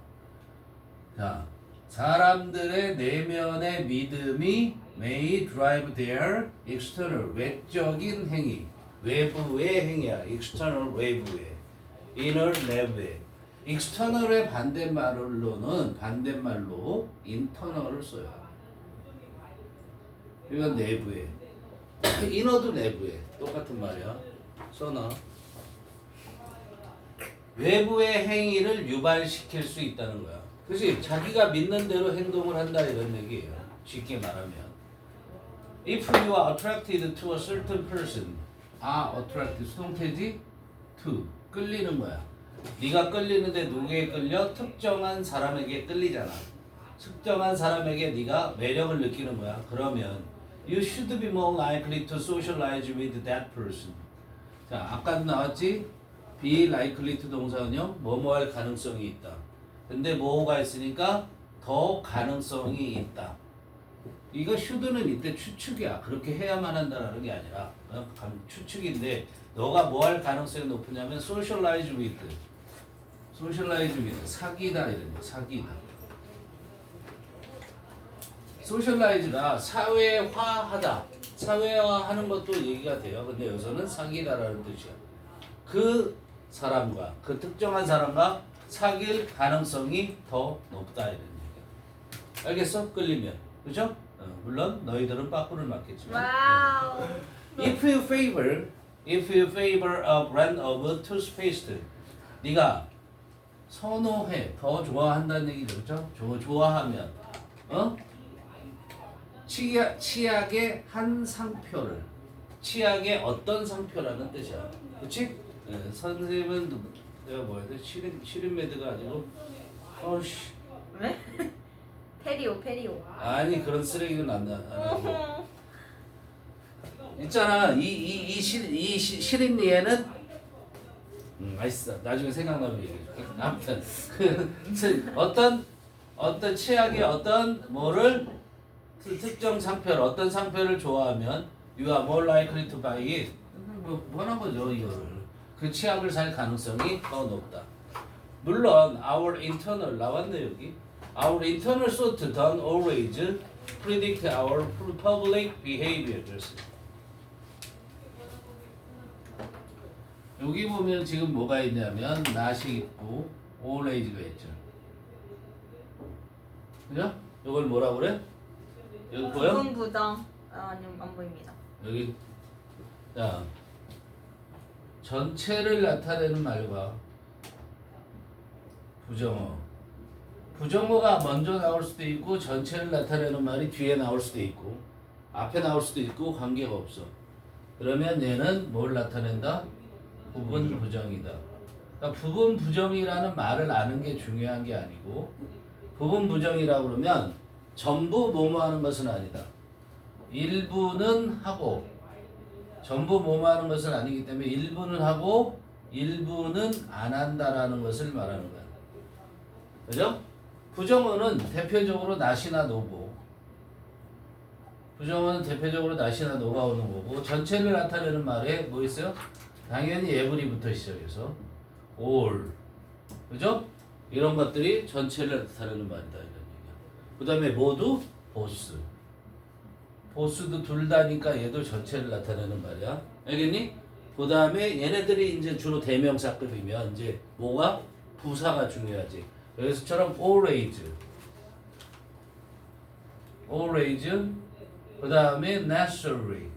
자, 사람들의 내면의 믿음이 may drive their external 외적인 행위, 외부의 행위야. external 외부의, inner 내부의. external의 반대말로 internal을 써요. 이건 내부에. inner도 내부에. 똑같은 말이야. 써놔. 외부의 행위를 유발시킬 수 있다는 거야. 그치? 자기가 믿는 대로 행동을 한다 이런 얘기예요. 쉽게 말하면. If you are attracted to a certain person, attracted 수동태지 to 끌리는 거야. 네가 끌리는데 누구에게 끌려? 특정한 사람에게 끌리잖아. 특정한 사람에게 네가 매력을 느끼는 거야. 그러면 you should be more likely to socialize with that person. 자, 아까도 나왔지? be likely to 동사은요. 뭐뭐 할 가능성이 있다. 근데 뭐가 있으니까 더 가능성이 있다. 이거 should는 이때 추측이야. 그렇게 해야만 한다는 게 아니라 추측인데 너가 뭐 할 가능성이 높으냐면 socialize with 사귀다 이런 거. 사귀다. socialize가 사회화하다. 사회화하는 것도 얘기가 돼요. 근데 여기서는 사귀다라는 뜻이야. 그 사람과 그 특정한 사람과 사귈 가능성이 더 높다 이런 얘기야. 알겠어? 끌리면. 그죠? 물론 너희들은 빠꾸를 맞겠지만. 와우. If you favor a brand of toothpaste, 네가 선호해, 더 좋아한다는 얘기죠, 그렇죠? 좋아하면, 치약의 한 상표를, 치약의 어떤 상표라는 뜻이야, 그렇지? 선생님은 내가 뭐야 돼? 시린메드가 아니고, 어씨, 왜? 페리오. 아니 그런 쓰레기는 안 나. 있잖아 이 시린니에는 맛있어. 나중에 생각나면 얘기해줄게. 아무튼 어떤 치약의 어떤 뭐를 특정 상표를 어떤 상표를 좋아하면 you are more likely to buy it. 뭐하는 거죠 이거를. 그 치약을 살 가능성이 더 높다. 물론 our internal 나왔네 여기. Our internal thought don't always predict our public behaviors. 여기 보면 지금 뭐가 있냐면 not이 있고 always가 있죠. 그죠? 이걸 뭐라 그래? 여기 보여? 부분 부정. 아니요 안 보입니다. 여기 자 전체를 나타내는 말과 부정어가 먼저 나올 수도 있고 전체를 나타내는 말이 뒤에 나올 수도 있고 앞에 나올 수도 있고 관계가 없어. 그러면 얘는 뭘 나타낸다? 부분 부정이다. 그러니까 부분 부정이라는 말을 아는 게 중요한 게 아니고 부분 부정이라고 그러면 전부 뭐뭐 하는 것은 아니다. 일부는 하고 전부 뭐뭐 하는 것은 아니기 때문에 일부는 하고 일부는 안 한다라는 것을 말하는 거야. 그죠? 부정어는 대표적으로 not이나 no고 부정어는 대표적으로 not이나 no가 오는 거고 전체를 나타내는 말에 뭐 있어요? 당연히 every부터 시작해서 all 그죠? 이런 것들이 전체를 나타내는 말이다 이런 얘기야. 그 다음에 모두 보스도 둘 다니까 얘도 전체를 나타내는 말이야. 알겠니? 그 다음에 얘네들이 이제 주로 대명사급이면 이제 뭐가? 부사가 중요하지. 여기서처럼 always 그 다음에 necessary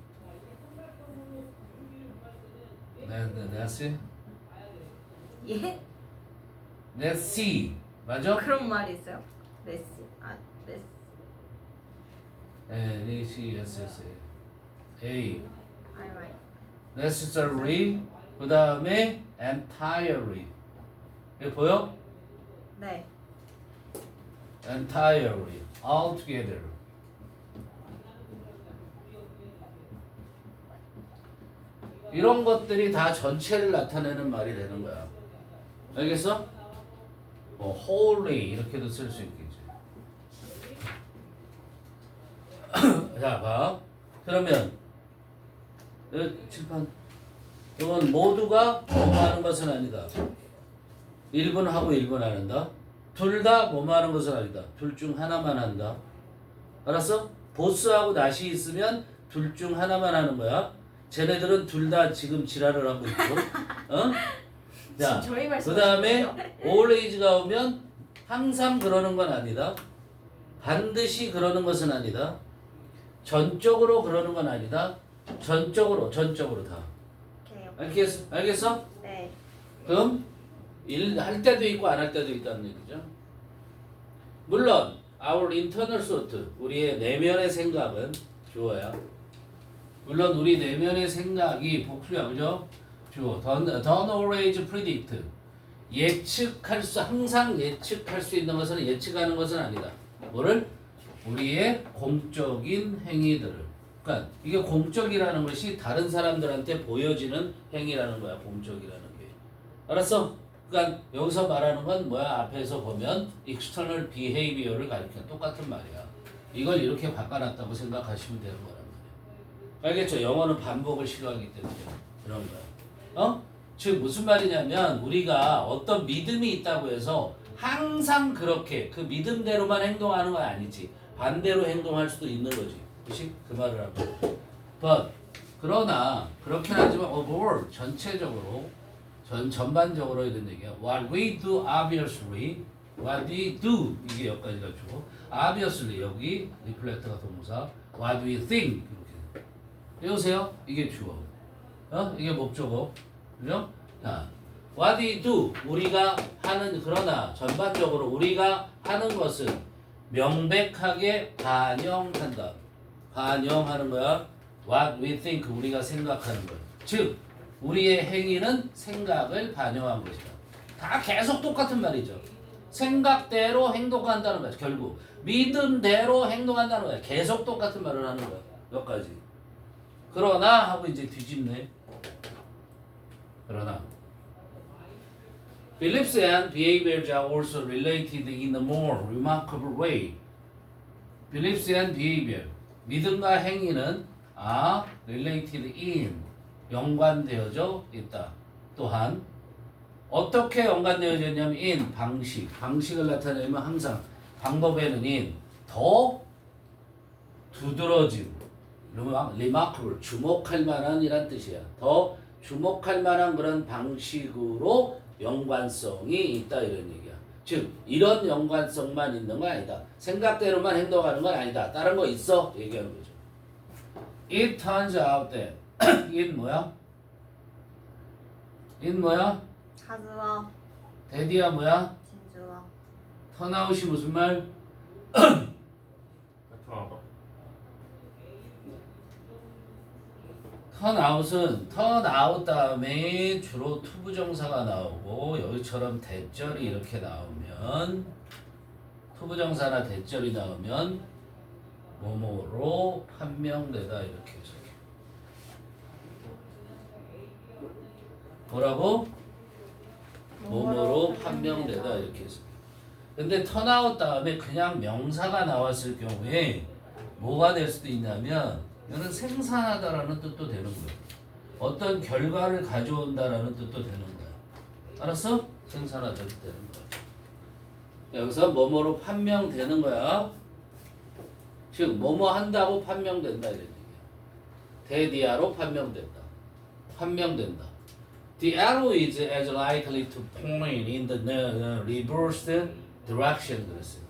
예? necessary 맞아? 그런 말이 있어요? 레스. 레스. A 알바이. necessary 그 다음에 entirely 이거 보여? 네. entirely altogether 이런 것들이 다 전체를 나타내는 말이 되는 거야. 알겠어? 뭐 wholly 이렇게도 쓸 수 있겠지. 자, 봐. 그러면 칠판 이건 모두가 뭐뭐 하는 것은 아니다. 1분 하고 1분 안 한다. 둘 다 뭐뭐 하는 것은 아니다. 둘 중 하나만 한다. 알았어? 보스하고 not이 있으면 둘 중 하나만 하는 거야. 쟤네들은 둘 다 지금 지랄을 하고 있고, 자, 저희 말씀. 그 다음에 always가 오면 항상 그러는 건 아니다. 반드시 그러는 것은 아니다. 전적으로 그러는 건 아니다. 전적으로 다. 오케이. 알겠어? 네. 그럼 할 때도 있고 안 할 때도 있다는 얘기죠. 물론 our internal thought, 우리의 내면의 생각은 주어야. 물론 우리 내면의 생각이 복수야, 그죠? 주어. Don't always predict. 항상 예측할 수 있는 것은 예측하는 것은 아니다. 뭐를? 우리의 공적인 행위들을. 그러니까 이게 공적이라는 것이 다른 사람들한테 보여지는 행위라는 거야. 공적이라는 게. 알았어? 그러니까 여기서 말하는 건 뭐야? 앞에서 보면 external behavior를 가리키는 똑같은 말이야. 이걸 이렇게 바꿔놨다고 생각하시면 되는 거란 말이야. 알겠죠? 영어는 반복을 싫어하기 때문에 그런 거야. 즉 무슨 말이냐면 우리가 어떤 믿음이 있다고 해서 항상 그렇게 그 믿음대로만 행동하는 건 아니지. 반대로 행동할 수도 있는 거지. 그치? 그 말을 하면. But 그러나 그렇긴 하지만 overall 전체적으로 전반적으로 이런 얘기야. What we do obviously, what we do 이게 여기까지가 주고 obviously 여기 reflect가 동사, what we think 이렇게. 배우세요? 이게 주어. 이게 목적어. 그죠? 자, what we do 우리가 하는 그러나 전반적으로 우리가 하는 것은 명백하게 반영한다. 반영하는 거야. What we think 우리가 생각하는 거. 즉 우리의 행위는 생각을 반영한 것이다. 다 계속 똑같은 말이죠. 생각대로 행동한다는 거야. 결국 믿음대로 행동한다는 거야. 계속 똑같은 말을 하는 거야. 여기까지. 그러나 하고 이제 뒤집네. 그러나 beliefs and behaviors are also related in a more remarkable way. beliefs and behavior 믿음과 행위는 related in 연관되어져 있다. 또한 어떻게 연관되어져 있냐면 in 방식을 나타내면 항상 방법에는 in 더 두드러진 remarkable 주목할 만한 이란 뜻이야. 더 주목할 만한 그런 방식으로 연관성이 있다 이런 얘기야. 즉 이런 연관성만 있는 건 아니다. 생각대로만 행동하는 건 아니다. 다른 거 있어? 얘기하는 거죠. It turns out that it 뭐야? it 뭐야? 가즈와 데디야 뭐야? 진주와 턴아웃이 무슨 말? 나타나다. 턴아웃은 턴아웃 다음에 주로 투부정사가 나오고 여기처럼 대절이 이렇게 나오면 투부정사나 대절이 나오면 뭐뭐로 판명되다 이렇게 해서 뭐라고? 뭐뭐로 판명되다 이렇게 해서 근데 턴아웃 다음에 그냥 명사가 나왔을 경우에 뭐가 될 수도 있냐면 이거는 생산하다라는 뜻도 되는 거야. 어떤 결과를 가져온다라는 뜻도 되는 거야. 알았어? 생산하다 되는 거야. 여기서 뭐뭐로 판명되는 거야. 즉 뭐뭐 한다고 판명된다 이런 얘기야. 데디아로 판명된다. The arrow is as likely to point in the reversed direction 그랬어요.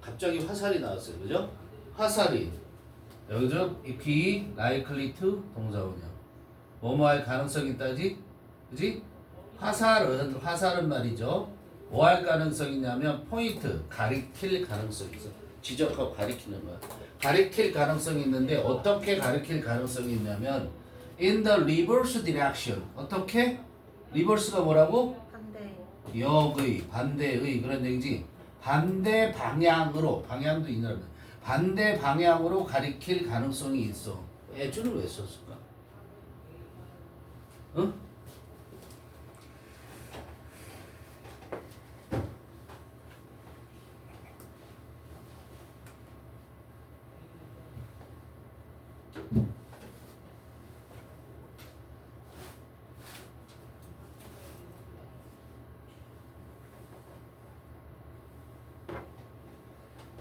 갑자기 화살이 나왔어요. 그죠? 화살이 여기서 be likely to 동사원이야. 뭐뭐 할 가능성이 있다지? 그지? 화살은 말이죠. 뭐 할 가능성이 있냐면 포인트, 가리킬 가능성이 있어. 지적하고 가리키는 거야. 가리킬 가능성이 있는데 어떻게 가리킬 가능성이 있냐면 in the reverse direction. 어떻게? 리버스가 뭐라고? 반대 역의, 반대의 그런 얘기지. 반대 방향으로, 방향도 있는 반대 방향으로 가리킬 가능성이 있어. 애주는 왜 썼을까? 응?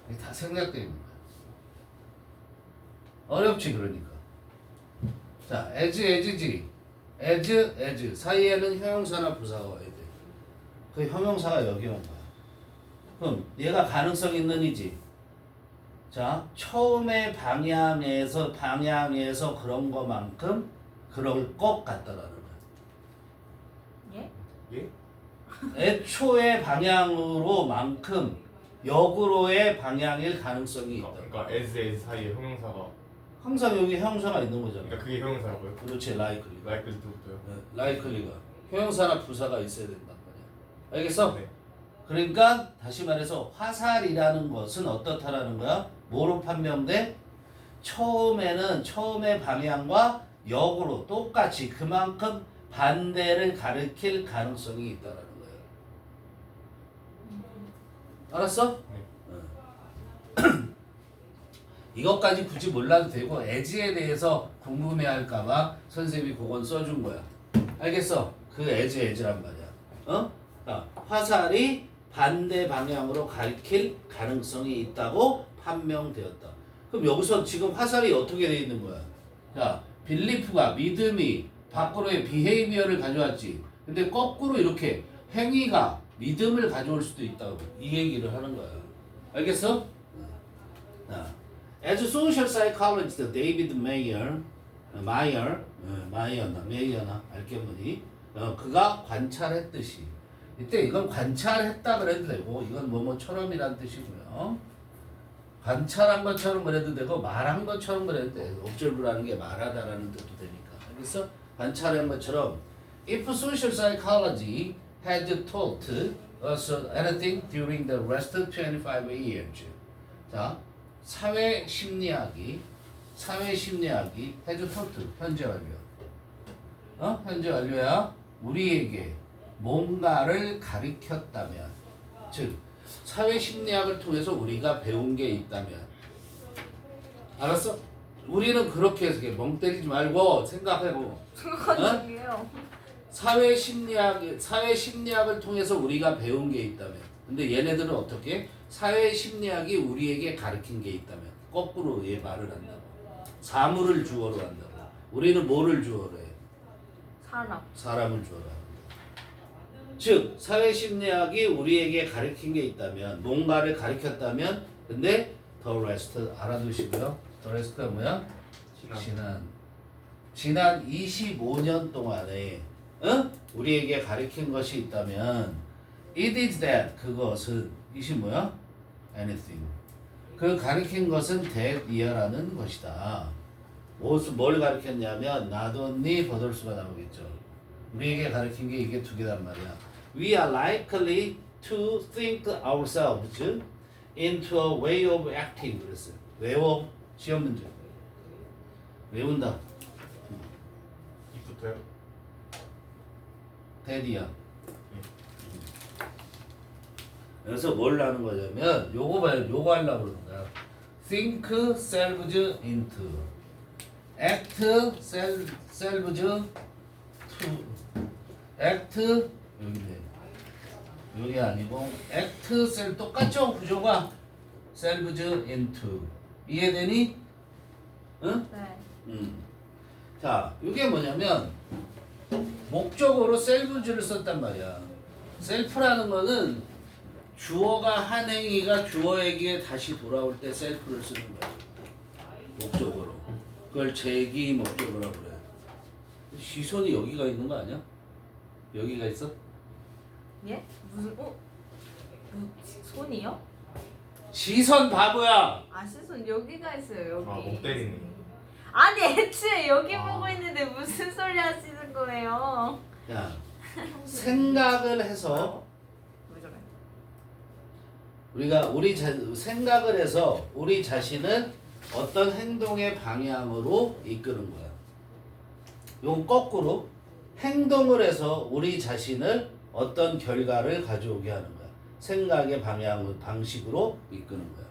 이게 다 생략되어 있는 거야. 어렵지 그러니까. 자, as지. as 사이에는 형용사나 부사가 와야 돼. 그 형용사가 여기 온 거야. 그럼 얘가 가능성 있는 이지. 자, 처음에 방향에서 그런 거만큼 그럴 것 같다라는 거야. 예? 예? 애초의 방향으로만큼 역으로의 방향일 가능성이 있다. 그러니까 as 사이에 형용사가 항상 여기 형용사가 있는 거잖아. 그러니까 그게 형용사라고요? 그렇지, likely. likely to부터요? likely가 형용사나 부사가 있어야 된단 말이야. 알겠어? 네. 그러니까 다시 말해서 화살이라는 것은 어떻다라는 거야? 뭐로 판명돼? 처음에는 처음의 방향과 역으로 똑같이 그만큼 반대를 가리킬 가능성이 있다라는 거예요. 알았어? 네. 이것까지 굳이 몰라도 되고 as에 대해서 궁금해할까봐 선생님이 그건 써준 거야. 알겠어? 그 as란 말이야. 어? 자, 화살이 반대 방향으로 가리킬 가능성이 있다고 판명되었다. 그럼 여기서 지금 화살이 어떻게 돼 있는 거야? 자, 빌리프가 믿음이 밖으로의 비헤이비어를 가져왔지. 근데 거꾸로 이렇게 행위가 믿음을 가져올 수도 있다고 이 얘기를 하는 거야. 알겠어? 자, as social psychologist David 메이어나 알게모니 그가 관찰했듯이 이때 이건 관찰했다 그래도 되고 이건 뭐뭐처럼이란 뜻이고요. 관찰한 것처럼 그래도 되고 말한 것처럼 그래도 돼. observe라는 게 말하다라는 뜻도 되니까. 알겠어? 관찰한 것처럼 if social psychology had taught us anything during the last 25 years. 자, 사회 심리학이 had taught 현재 완료. 현재 완료야. 우리에게 뭔가를 가르쳤다면, 즉 사회 심리학을 통해서 우리가 배운 게 있다면, 알았어? 우리는 그렇게 해서 멍 때리지 말고 생각하고, 그건 중요해요. 사회 심리학을 통해서 우리가 배운 게 있다면, 근데 얘네들은 어떻게? 사회 심리학이 우리에게 가르친 게 있다면, 거꾸로 얘 말을 한다고. 사물을 주어로 한다고. 우리는 뭐를 주어로 해? 사람을 주어로 한다. 즉 사회 심리학이 우리에게 가르친 게 있다면, 뭔가를 가르쳤다면, 근데 the rest 알아두시고요. the rest가 뭐야? 지난 25년 동안에 우리에게 가르친 것이 있다면 it is that 그것은 이시 뭐야? anything 그 가르친 것은 that이야라는 것이다. 뭘 가르쳤냐면 not only 버들수가 나오겠죠. 우리에게 가르친 게 이게 두 개단 말이야. We are likely to think ourselves into a way of acting. 그랬어요. 외워. 시험 문제. 외운다. 이부터요? that이야. 그래서 뭘 하는 거냐면 요거 봐요. 요거 하려고 그러는 거야. think selves into act selves to act 여기네. 여기 아니고 act self 똑같죠? 구조가 selves into 이해되니? 응? 네. 자, 이게 뭐냐면 목적으로 selves를 썼단 말이야. self라는 거는 주어가 한 행위가 주어에게 다시 돌아올 때 self를 쓰는 거야. 목적으로. 그걸 제기 목적어라고 그래. 시선이 여기가 있는 거 아니야? 여기가 있어? 예? 무슨 손이요? 시선 바보야. 아 시선 여기가 있어요. 여기. 목 때리네. 아니 애초에 여기 아. 보고 있는데 무슨 소리 하시는 거예요? 야, 생각을 해서 왜 저래? 우리가 생각을 해서 우리 자신을 어떤 행동의 방향으로 이끄는 거야. 이건 거꾸로 행동을 해서 우리 자신을 어떤 결과를 가져오게 하는 거야. 생각의 방식으로 이끄는 거야.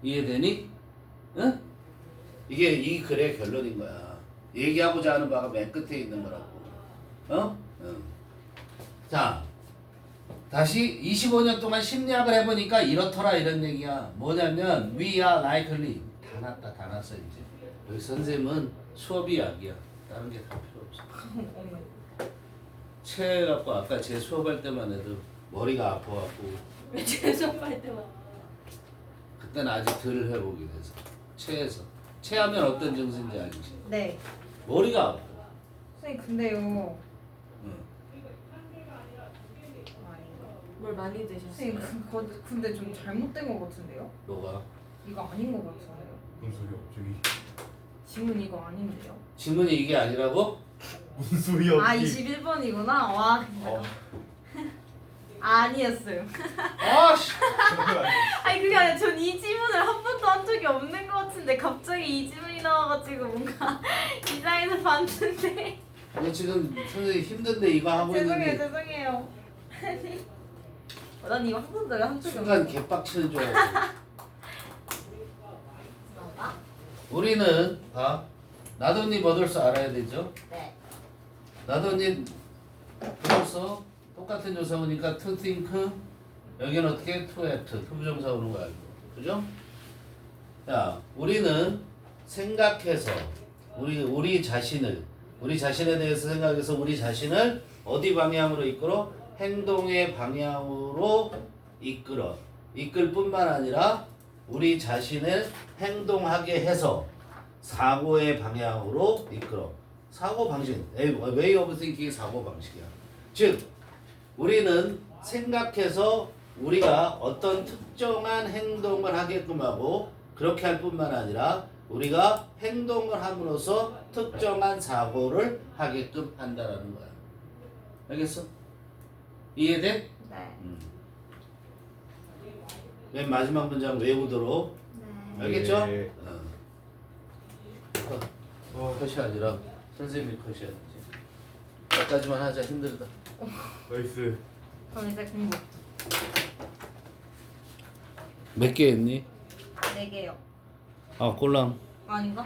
이해되니? 응? 이게 이 글의 결론인 거야. 얘기하고자 하는 바가 맨 끝에 있는 거라고. 응? 자, 다시 25년 동안 심리학을 해보니까 이렇더라 이런 얘기야. 뭐냐면 we are likely 다 났어 이제. 여기 선생님은 수업이 약이야. 다른 게 다 필요 없어. 체해갖고 아까 제 수업할 때만 해도 머리가 아파갖고 왜 죄송할 때만. 그때는 아직 덜 회복이 돼서 체해서 체하면 어떤 증세인지 알지? 네. 머리가 아파. 선생님 근데요. 응. 뭘 많이 드셨어요? 선생님 근데 좀 잘못된 것 같은데요? 너가 이거 아닌 것 같아요. 무슨 소리야 저기. 지문 이거 아닌데요? 지문이 이게 아니라고? 무슨 소리야? 아 21번이구나. 와 어. 아니었어요. 아씨. 아니 그게 아니라 전 이 지문을 한 번도 한 적이 없는 것 같은데 갑자기 이 지문이 나와가지고 뭔가 이상해서 봤는데. 너 지금 선생님 힘든데 이거 하고 있는데 죄송해요. 난 이거 한 번도 한 적이 순간 없어. 개빡치는 줄 알았어. 우리는 나도니 버들서 알아야 되죠? 네. 나도니 버들서 똑같은 조사 오니까 to think 여기는 어떻게 to act 부정사 오는 거 알고 그죠? 자 우리는 생각해서 우리 자신에 대해서 생각해서 우리 자신을 어디 방향으로 이끌어? 행동의 방향으로 이끌 뿐만 아니라 우리 자신을 행동하게 해서 사고의 방향으로 이끌어. 사고 방식, way of thinking이 사고 방식이야. 즉, 우리는 생각해서 우리가 어떤 특정한 행동을 하게끔 하고 그렇게 할 뿐만 아니라 우리가 행동을 함으로써 특정한 사고를 하게끔 한다라는 거야. 알겠어? 이해돼? 네. 맨 마지막 문장 외우도록. 네. 알겠죠? 네. 컷이 아니라 선생님이 컷이야. 여기까지만 하자. 힘들다. 나이스. 그럼 이제 공부. 몇 개 했니? 4개요. 꼴랑. 아닌가?